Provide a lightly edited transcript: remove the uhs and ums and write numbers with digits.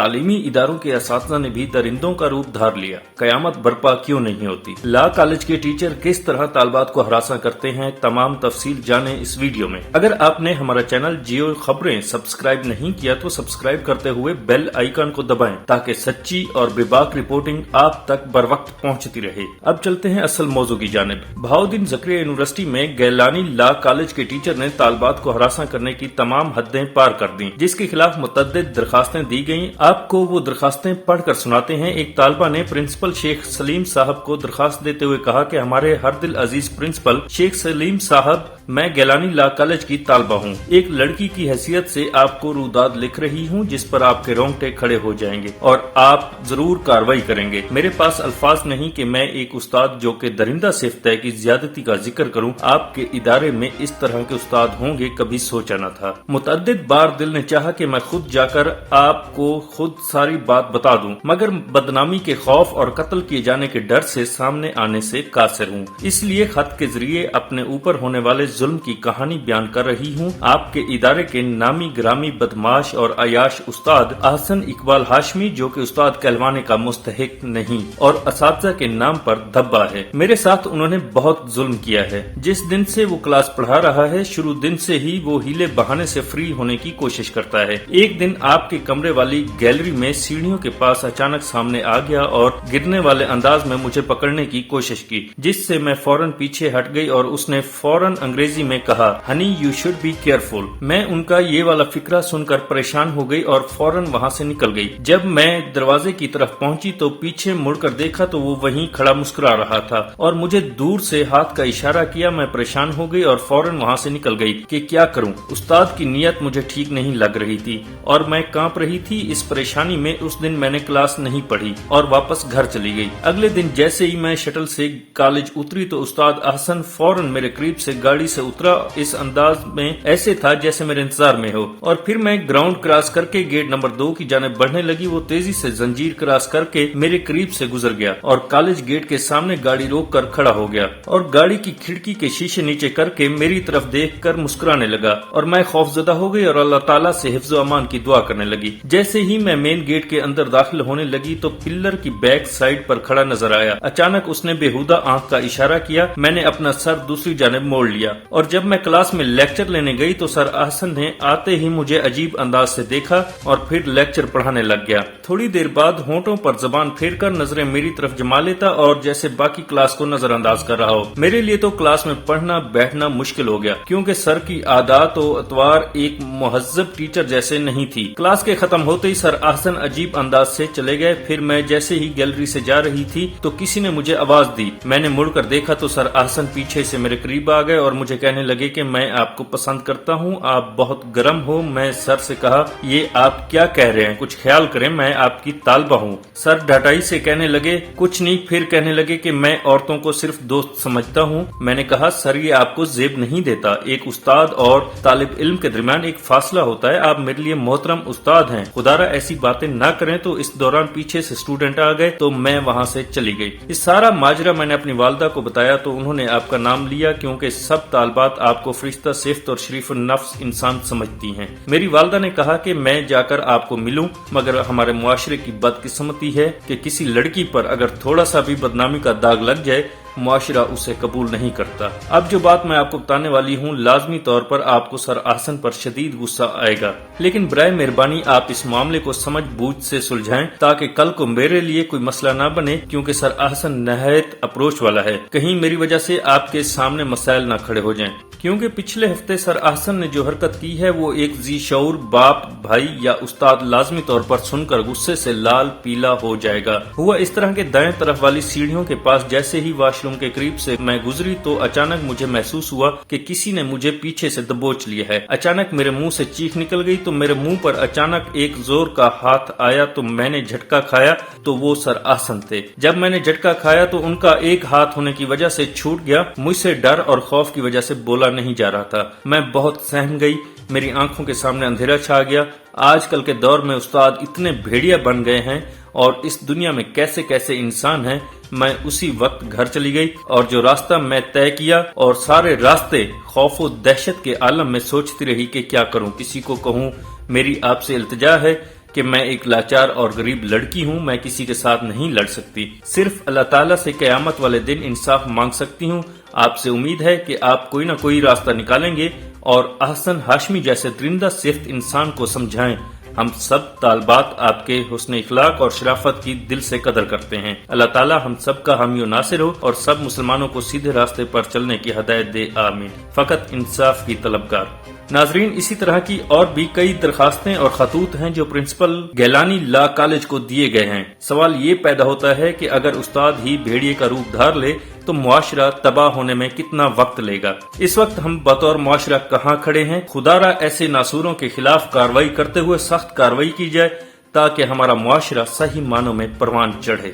तालीमी इदारों के असातिज़ा ने भी दरिंदों का रूप धार लिया। कयामत बर्पा क्यों नहीं होती? लॉ कॉलेज के टीचर किस तरह तालबात को हरासा करते हैं, तमाम तफसील जाने इस वीडियो में। अगर आपने हमारा चैनल जियो खबरें सब्सक्राइब नहीं किया तो सब्सक्राइब करते हुए बेल आइकन को दबाएं ताकि सच्ची और बेबाक रिपोर्टिंग आप तक बर वक्त पहुंचती रहे। अब चलते हैं असल मौजू की जानिब। बहाउद्दीन ज़करिया यूनिवर्सिटी में गैलानी लॉ कॉलेज के टीचर ने तालबात को हरासा करने की तमाम हदें पार कर दी, जिसके खिलाफ मुतअद्दिद दरखास्तें दी गयी। आपको वो दरखास्तें पढ़कर सुनाते हैं। एक तालबा ने प्रिंसिपल शेख सलीम साहब को दरखास्त देते हुए कहा कि हमारे हर दिल अजीज प्रिंसिपल शेख सलीम साहब, मैं गैलानी लॉ कॉलेज की तालबा हूँ। एक लड़की की हैसियत से आपको रुदाद लिख रही हूँ जिस पर आपके रोंगटे खड़े हो जाएंगे और आप जरूर कार्रवाई करेंगे। मेरे पास अल्फाज नहीं कि मैं एक उस्ताद जो कि दरिंदा सिफ्त है की ज्यादती का जिक्र करूँ। आपके इदारे में इस तरह के उस्ताद होंगे कभी सोचा न था। मुतअद्दिद बार दिल ने चाहा कि मैं खुद जाकर आपको खुद सारी बात बता दूं, मगर बदनामी के खौफ और कत्ल किए जाने के डर से सामने आने से कासिर हूँ। इसलिए खत के जरिए अपने ऊपर होने वाले जुल्म की कहानी बयान कर रही हूँ। आपके इदारे के नामी ग्रामी बदमाश और अयाश उस्ताद अहसन इकबाल हाशमी, जो कि उस्ताद कहलवाने का मुस्तहिक नहीं और असातिज़ा के नाम पर धब्बा है। मेरे साथ उन्होंने बहुत जुल्म किया है। जिस दिन से वो क्लास पढ़ा रहा है, शुरू दिन से ही वो हीले बहाने से फ्री होने की कोशिश करता है। एक दिन आपके कमरे वाली गैलरी में सीढ़ियों के पास अचानक सामने आ गया और गिरने वाले अंदाज में मुझे पकड़ने की कोशिश की, जिससे मैं फौरन पीछे हट गई और उसने फौरन अंग्रेजी में कहा, honey you should be careful. मैं उनका ये वाला फिक्रा सुनकर परेशान हो गई और फौरन वहाँ से निकल गई। जब मैं दरवाजे की तरफ पहुंची तो पीछे मुड़कर देखा तो वो वहीं खड़ा मुस्कुरा रहा था और मुझे दूर से हाथ का इशारा किया। मैं परेशान हो गई और फौरन वहाँ से निकल गई कि क्या करूं। उस्ताद की नीयत मुझे ठीक नहीं लग रही थी और मैं कांप रही थी। इस परेशानी में उस दिन मैंने क्लास नहीं पढ़ी और वापस घर चली गई। अगले दिन जैसे ही मैं शटल से कॉलेज उतरी तो उस्ताद अहसन फौरन मेरे करीब से गाड़ी से उतरा। इस अंदाज में ऐसे था जैसे मेरे इंतजार में हो। और फिर मैं ग्राउंड क्रॉस करके गेट नंबर 2 की जानिब बढ़ने लगी। वो तेजी से जंजीर क्रॉस करके मेरे करीब से गुजर गया और कॉलेज गेट के सामने गाड़ी रोक कर खड़ा हो गया और गाड़ी की खिड़की के शीशे नीचे करके मेरी तरफ देख कर मुस्कुराने लगा और मैं खौफजदा हो गई और अल्लाह ताला से हिफ्ज़ व अमान की दुआ करने लगी। जैसे ही मैं मेन गेट के अंदर दाखिल होने लगी तो पिल्लर की बैक साइड पर खड़ा नजर आया। अचानक उसने बेहुदा आंख का इशारा किया। मैंने अपना सर दूसरी जानिब मोड़ लिया और जब मैं क्लास में लेक्चर लेने गई तो सर अहसन ने आते ही मुझे अजीब अंदाज से देखा और फिर लेक्चर पढ़ाने लग गया। थोड़ी देर बाद होंठों पर जबान फेरकर नजरें मेरी तरफ जमा लेता और जैसे बाकी क्लास को नजरअंदाज कर रहा हो। मेरे लिए तो क्लास में पढ़ना बैठना मुश्किल हो गया क्योंकि सर की आदत व अतवार एक मुहज्जब टीचर जैसे नहीं थी। क्लास के खत्म होते ही सर अहसन अजीब अंदाज से चले गए। फिर मैं जैसे ही गैलरी से जा रही थी तो किसी ने मुझे आवाज दी। मैंने मुड़कर देखा तो सर अहसन पीछे से मेरे करीब आ गए और मुझे कहने लगे कि मैं आपको पसंद करता हूँ, आप बहुत गर्म हो। मैं सर से कहा, ये आप क्या कह रहे हैं, कुछ ख्याल करें, मैं आपकी तालबा हूँ। सर ढटाई से कहने लगे, कुछ नहीं। फिर कहने लगे कि मैं औरतों को सिर्फ दोस्त समझता हूँ। मैंने कहा, सर ये आपको जेब नहीं देता। एक उस्ताद और तालिब इल्म के दरमियान एक फासला होता है। आप मेरे लिए मोहतरम उस्ताद हैं, खुदारा ऐसी बातें ना करें। तो इस दौरान पीछे से स्टूडेंट आ गए तो मैं वहाँ से चली गई। इस सारा माजरा मैंने अपनी वालदा को बताया तो उन्होंने आपका नाम लिया क्योंकि सब तालबात आपको फरिश्ता सिफ्त और शरीफ नफ्स इंसान समझती हैं। मेरी वालदा ने कहा कि मैं जाकर आपको मिलूं, मगर हमारे मुआशरे की बदकिस्मती है कि किसी लड़की पर अगर थोड़ा सा भी बदनामी का दाग लग जाए मुआशरा उसे कबूल नहीं करता। अब जो बात मैं आपको बताने वाली हूँ, लाजमी तौर पर आपको सर अहसन पर शदीद गुस्सा आएगा, लेकिन बराए मेहरबानी आप इस मामले को समझ बूझ से सुलझाएं ताकि कल को मेरे लिए कोई मसला ना बने, क्योंकि सर अहसन नहायत अप्रोच वाला है। कहीं मेरी वजह से आपके सामने मसाइल ना खड़े हो जाएं। क्योंकि पिछले हफ्ते सर अहसन ने जो हरकत की है वो एक जी शऊर बाप, भाई या उस्ताद लाजमी तौर पर सुनकर गुस्से से लाल पीला हो जाएगा। हुआ इस तरह के दाएं तरफ वाली सीढ़ियों के पास जैसे ही वॉशरूम के करीब से मैं गुजरी तो अचानक मुझे महसूस हुआ कि किसी ने मुझे पीछे से दबोच लिया है। अचानक मेरे मुंह से चीख निकल गई तो मेरे मुंह पर अचानक एक जोर का हाथ आया तो मैंने झटका खाया तो वो सर अहसन थे। जब मैंने झटका खाया तो उनका एक हाथ होने की वजह से छूट गया। मुझसे डर और खौफ की वजह से बोला नहीं जा रहा था। मैं बहुत सहम गई, मेरी आंखों के सामने अंधेरा छा गया। आजकल के दौर में उस्ताद इतने भेड़िया बन गए हैं और इस दुनिया में कैसे कैसे इंसान हैं। मैं उसी वक्त घर चली गई और जो रास्ता मैं तय किया और सारे रास्ते खौफ और दहशत के आलम में सोचती रही कि क्या करूं, किसी को कहूं। मेरी आपसे इल्तिजा है کہ میں ایک لاچار اور غریب لڑکی ہوں، میں کسی کے ساتھ نہیں لڑ سکتی، صرف اللہ تعالیٰ سے قیامت والے دن انصاف مانگ سکتی ہوں۔ آپ سے امید ہے کہ آپ کوئی نہ کوئی راستہ نکالیں گے اور احسن ہاشمی جیسے درندہ صفت انسان کو سمجھائیں۔ ہم سب طالبات آپ کے حسن اخلاق اور شرافت کی دل سے قدر کرتے ہیں۔ اللہ تعالیٰ ہم سب کا حامی و ناصر ہو اور سب مسلمانوں کو سیدھے راستے پر چلنے کی ہدایت دے، آمین۔ فقط انصاف کی طلبگار۔ ناظرین، اسی طرح کی اور بھی کئی درخواستیں اور خطوط ہیں جو پرنسپل گیلانی لا کالج کو دیے گئے ہیں۔ سوال یہ پیدا ہوتا ہے کہ اگر استاد ہی بھیڑیے کا روپ دھار لے تو معاشرہ تباہ ہونے میں کتنا وقت لے گا؟ اس وقت ہم بطور معاشرہ کہاں کھڑے ہیں؟ خدا را ایسے ناسوروں کے خلاف کارروائی کرتے ہوئے سخت کارروائی کی جائے تاکہ ہمارا معاشرہ صحیح معنوں میں پروان چڑھے۔